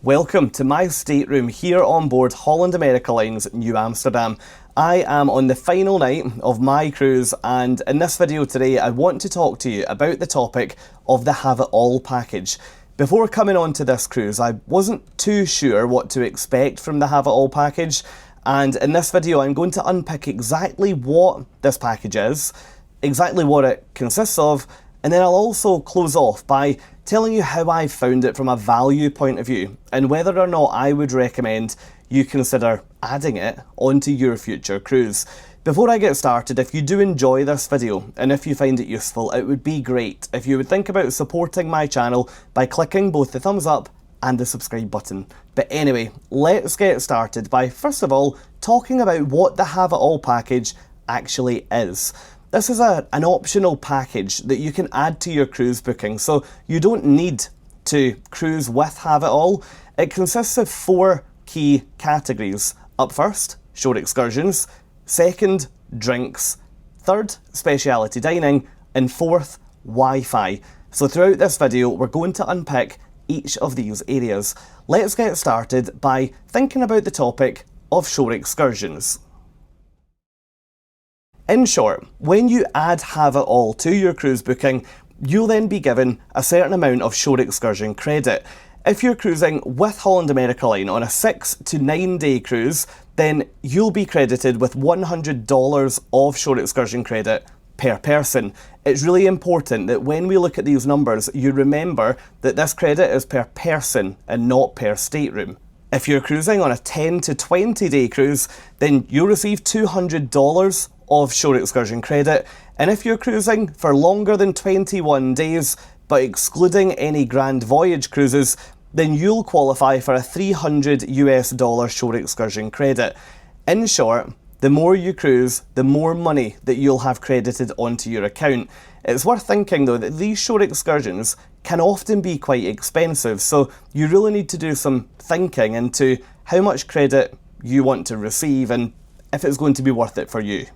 Welcome to my stateroom here on board Holland America Line's New Amsterdam. I am on the final night of my cruise, and in this video today I want to talk to you about the topic of the Have It All package. Before coming on to this cruise, I wasn't too sure what to expect from the Have It All package, and in this video I'm going to unpick exactly what this package is, exactly what it consists of, and then I'll also close off by telling you how I found it from a value point of view and whether or not I would recommend you consider adding it onto your future cruise. Before I get started, if you do enjoy this video and if you find it useful, it would be great if you would think about supporting my channel by clicking both the thumbs up and the subscribe button. But anyway, let's get started by first of all talking about what the Have It All package actually is. This is an optional package that you can add to your cruise booking, so you don't need to cruise with Have It All. It consists of 4 key categories. Up first, shore excursions. Second, drinks. Third, speciality dining. And fourth, Wi-Fi. So throughout this video, we're going to unpick each of these areas. Let's get started by thinking about the topic of shore excursions. In short, when you add Have It All to your cruise booking, you'll then be given a certain amount of shore excursion credit. If you're cruising with Holland America Line on a 6 to 9 day cruise, then you'll be credited with $100 of shore excursion credit per person. It's really important that when we look at these numbers, you remember that this credit is per person and not per stateroom. If you're cruising on a 10 to 20 day cruise, then you'll receive $200 of shore excursion credit, and if you're cruising for longer than 21 days, but excluding any grand voyage cruises, then you'll qualify for a $300 shore excursion credit. In short, the more you cruise, the more money that you'll have credited onto your account. It's worth thinking though that these shore excursions can often be quite expensive, so you really need to do some thinking into how much credit you want to receive and if it's going to be worth it for you.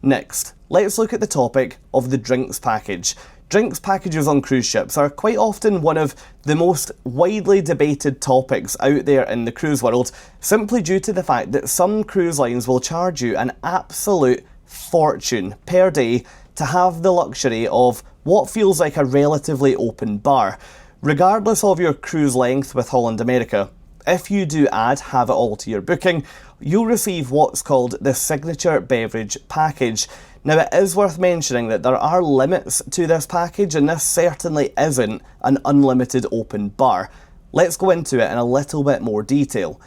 Next, let's look at the topic of the drinks package. Drinks packages on cruise ships are quite often one of the most widely debated topics out there in the cruise world, simply due to the fact that some cruise lines will charge you an absolute fortune per day to have the luxury of what feels like a relatively open bar. Regardless of your cruise length with Holland America, if you do add Have It All to your booking, you'll receive what's called the Signature Beverage Package. Now it is worth mentioning that there are limits to this package, and this certainly isn't an unlimited open bar. Let's go into it in a little bit more detail.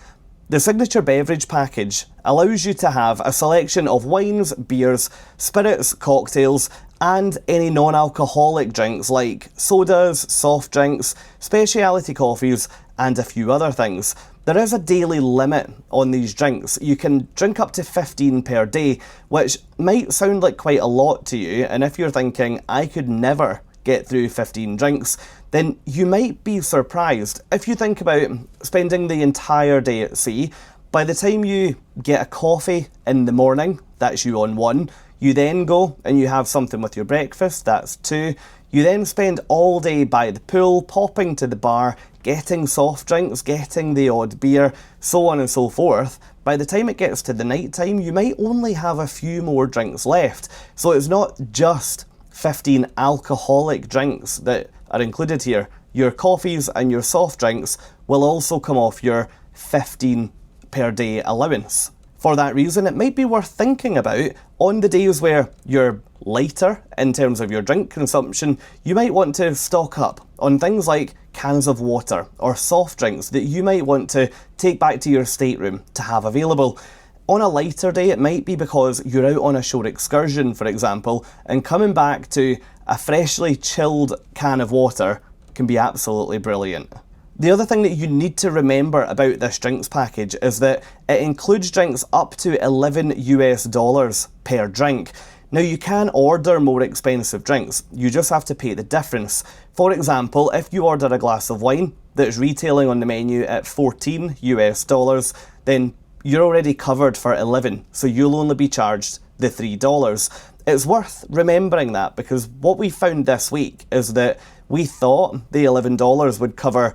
The Signature Beverage Package allows you to have a selection of wines, beers, spirits, cocktails, and any non-alcoholic drinks like sodas, soft drinks, speciality coffees, and a few other things. There is a daily limit on these drinks. You can drink up to 15 per day, which might sound like quite a lot to you, and if you're thinking, I could never get through 15 drinks, then you might be surprised. If you think about spending the entire day at sea, by the time you get a coffee in the morning, that's you on 1, you then go and you have something with your breakfast, that's 2, you then spend all day by the pool, popping to the bar, getting soft drinks, getting the odd beer, so on and so forth. By the time it gets to the night time, you might only have a few more drinks left. So it's not just 15 alcoholic drinks that are included here. Your coffees and your soft drinks will also come off your 15 per day allowance. For that reason, it might be worth thinking about on the days where you're lighter in terms of your drink consumption, you might want to stock up on things like cans of water or soft drinks that you might want to take back to your stateroom to have available. On a lighter day, it might be because you're out on a shore excursion, for example, and coming back to a freshly chilled can of water can be absolutely brilliant. The other thing that you need to remember about this drinks package is that it includes drinks up to $11 per drink. Now you can order more expensive drinks, you just have to pay the difference. For example, if you order a glass of wine that's retailing on the menu at $14, then you're already covered for $11, so you'll only be charged the $3. It's worth remembering that because what we found this week is that we thought the $11 would cover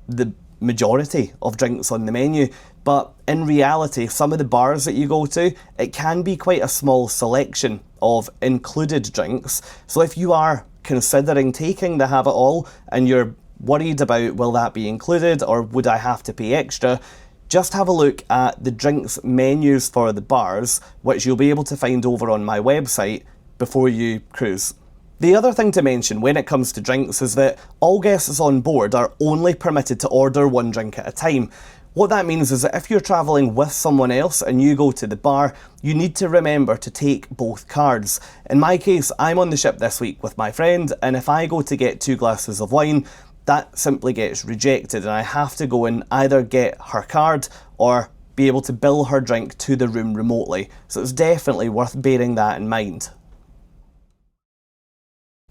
the majority of drinks on the menu, but in reality, some of the bars that you go to, it can be quite a small selection of included drinks. So if you are considering taking the Have It All and you're worried about will that be included or would I have to pay extra, just have a look at the drinks menus for the bars, which you'll be able to find over on my website before you cruise. The other thing to mention when it comes to drinks is that all guests on board are only permitted to order one drink at a time. What that means is that if you're travelling with someone else and you go to the bar, you need to remember to take both cards. In my case, I'm on the ship this week with my friend, and if I go to get 2 glasses of wine, that simply gets rejected and I have to go and either get her card or be able to bill her drink to the room remotely. So it's definitely worth bearing that in mind.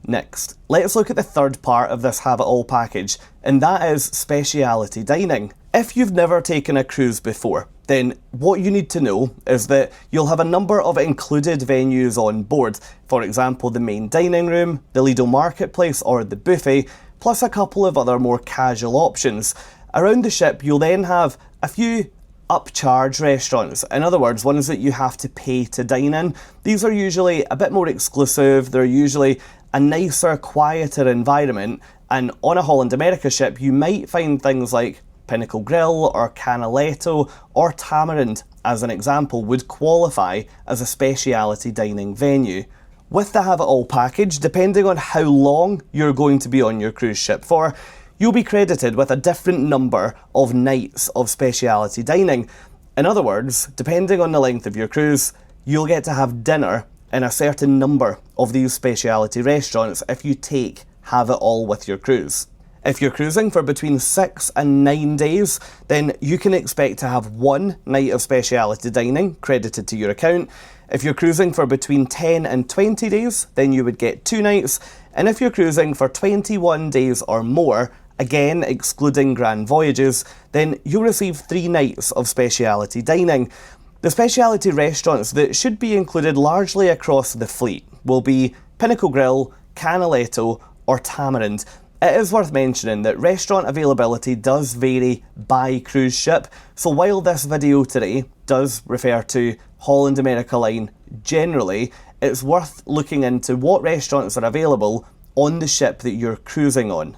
Next, let's look at the third part of this Have It All package, and that is speciality dining. If you've never taken a cruise before, then what you need to know is that you'll have a number of included venues on board. For example, the main dining room, the Lido marketplace or the buffet, plus a couple of other more casual options. Around the ship, you'll then have a few upcharge restaurants. In other words, ones that you have to pay to dine in. These are usually a bit more exclusive, they're usually a nicer, quieter environment, and on a Holland America ship you might find things like Pinnacle Grill or Canaletto or Tamarind, as an example, would qualify as a speciality dining venue. With the Have It All package, depending on how long you're going to be on your cruise ship for, you'll be credited with a different number of nights of speciality dining. In other words, depending on the length of your cruise, you'll get to have dinner in a certain number of these speciality restaurants if you take Have It All with your cruise. If you're cruising for between 6 and 9 days, then you can expect to have 1 night of speciality dining credited to your account. If you're cruising for between 10 and 20 days, then you would get 2 nights. And if you're cruising for 21 days or more, again excluding grand voyages, then you'll receive 3 nights of speciality dining. The speciality restaurants that should be included largely across the fleet will be Pinnacle Grill, Canaletto or Tamarind. It is worth mentioning that restaurant availability does vary by cruise ship, so while this video today does refer to Holland America Line generally, it's worth looking into what restaurants are available on the ship that you're cruising on.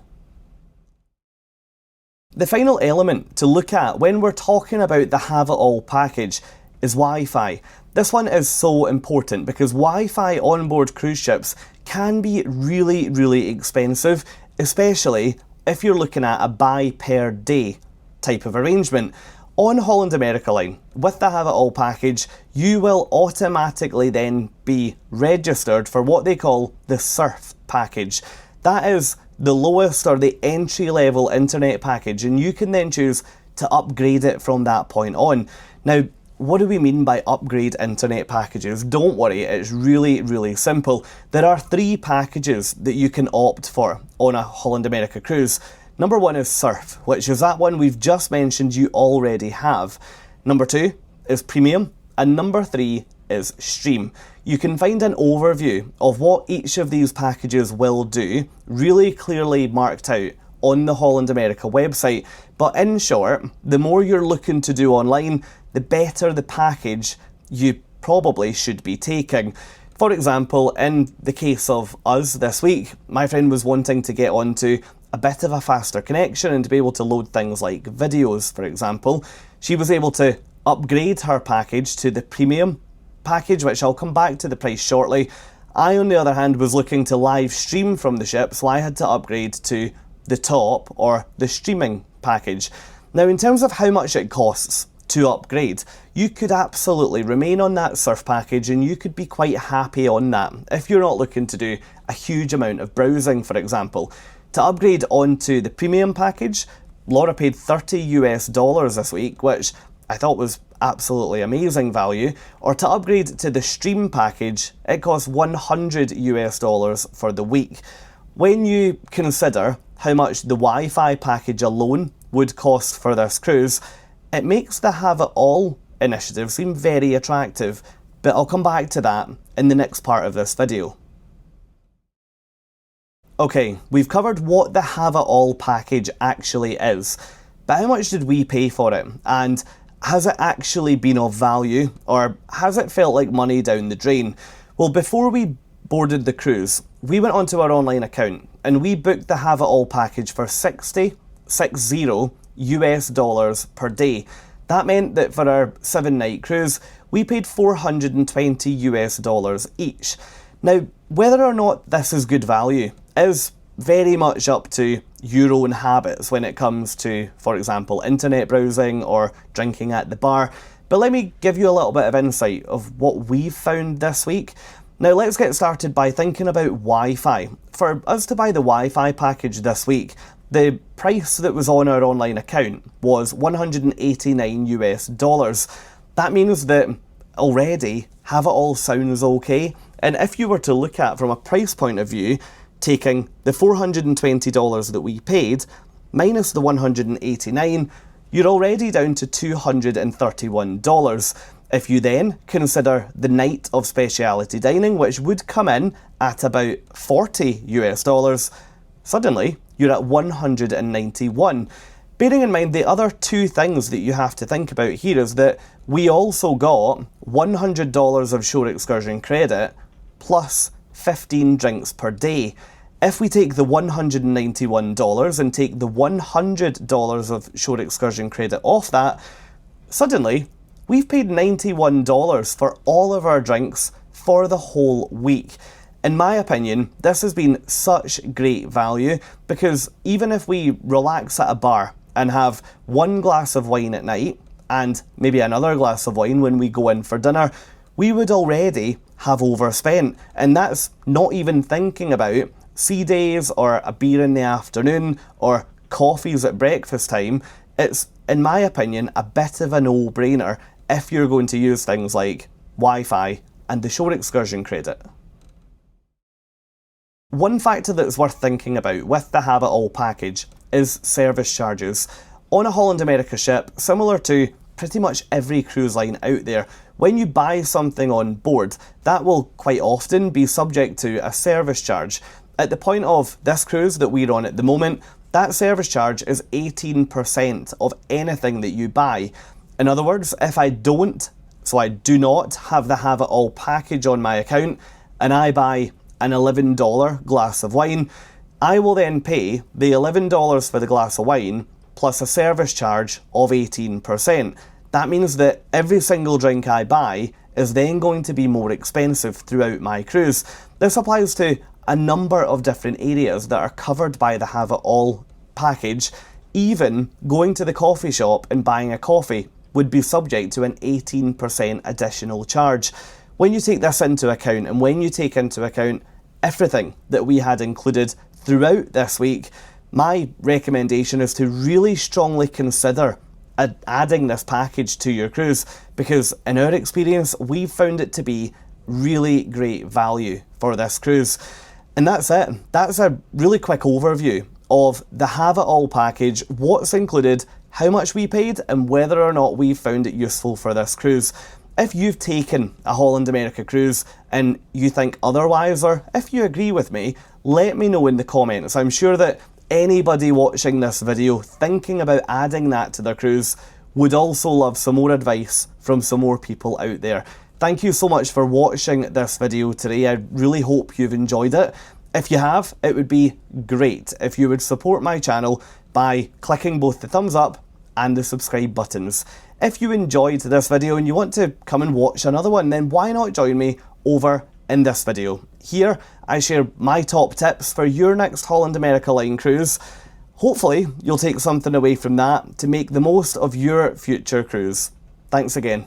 The final element to look at when we're talking about the Have It All package is Wi-Fi. This one is so important because Wi-Fi on board cruise ships can be really expensive, especially if you're looking at a buy per day type of arrangement. On Holland America Line, with the Have It All package, you will automatically then be registered for what they call the Surf package. That is the lowest or the entry level internet package, and you can then choose to upgrade it from that point on. Now, what do we mean by upgrade internet packages? Don't worry, it's really simple. There are 3 packages that you can opt for on a Holland America cruise. Number 1 is Surf, which is that one we've just mentioned you already have. Number 2 is Premium, and number 3 is Stream. You can find an overview of what each of these packages will do, really clearly marked out on the Holland America website. But in short, the more you're looking to do online, the better the package you probably should be taking. For example, in the case of us this week, my friend was wanting to get onto a bit of a faster connection and to be able to load things like videos, for example. She was able to upgrade her package to the Premium package, which I'll come back to the price shortly. I, on the other hand, was looking to live stream from the ship, so I had to upgrade to the Top or the Streaming package. Now, in terms of how much it costs to upgrade, you could absolutely remain on that Surf package and you could be quite happy on that if you're not looking to do a huge amount of browsing, for example. To upgrade onto the Premium package, Laura paid $30 this week, which I thought was absolutely amazing value. Or to upgrade to the Stream package, it costs $100 for the week. When you consider how much the Wi-Fi package alone would cost for this cruise, it makes the Have It All initiative seem very attractive, but I'll come back to that in the next part of this video. Okay, we've covered what the Have It All package actually is, but how much did we pay for it? And has it actually been of value, or has it felt like money down the drain? Well, before we boarded the cruise, we went onto our online account and we booked the Have It All package for $60 US per day. That meant that for our 7-night cruise, we paid $420 US each. Now, whether or not this is good value is very much up to your own habits when it comes to, for example, internet browsing or drinking at the bar. But let me give you a little bit of insight of what we've found this week. Now let's get started by thinking about Wi-Fi. For us to buy the Wi-Fi package this week, the price that was on our online account was $189 US. That means that already Have It All sounds okay. And if you were to look at from a price point of view, taking the $420 that we paid minus the $189, you're already down to $231. If you then consider the night of speciality dining, which would come in at about $40 US, suddenly you're at $191. Bearing in mind the other two things that you have to think about here is that we also got $100 of shore excursion credit plus 15 drinks per day. If we take the $191 and take the $100 of shore excursion credit off that, suddenly we've paid $91 for all of our drinks for the whole week. In my opinion, this has been such great value because even if we relax at a bar and have one glass of wine at night and maybe another glass of wine when we go in for dinner, we would already have overspent. And that's not even thinking about sea days or a beer in the afternoon or coffees at breakfast time. It's, in my opinion, a bit of a no-brainer if you're going to use things like Wi-Fi and the shore excursion credit. One factor that's worth thinking about with the Have It All package is service charges. On a Holland America ship, similar to pretty much every cruise line out there, when you buy something on board, that will quite often be subject to a service charge. At the point of this cruise that we're on at the moment, that service charge is 18% of anything that you buy. In other words, if I do not have the Have It All package on my account and I buy an $11 glass of wine, I will then pay the $11 for the glass of wine plus a service charge of 18%. That means that every single drink I buy is then going to be more expensive throughout my cruise. This applies to a number of different areas that are covered by the Have It All package. Even going to the coffee shop and buying a coffee would be subject to an 18% additional charge. When you take this into account and when you take into account everything that we had included throughout this week, my recommendation is to really strongly consider adding this package to your cruise, because in our experience we've found it to be really great value for this cruise. And that's it. That's a really quick overview of the Have It All package, what's included, how much we paid, and whether or not we found it useful for this cruise. If you've taken a Holland America cruise and you think otherwise, or if you agree with me, let me know in the comments. I'm sure that anybody watching this video thinking about adding that to their cruise would also love some more advice from some more people out there. Thank you so much for watching this video today. I really hope you've enjoyed it. If you have, it would be great if you would support my channel by clicking both the thumbs up and the subscribe buttons. If you enjoyed this video and you want to come and watch another one, then why not join me over in this video. Here, I share my top tips for your next Holland America Line cruise. Hopefully, you'll take something away from that to make the most of your future cruise. Thanks again.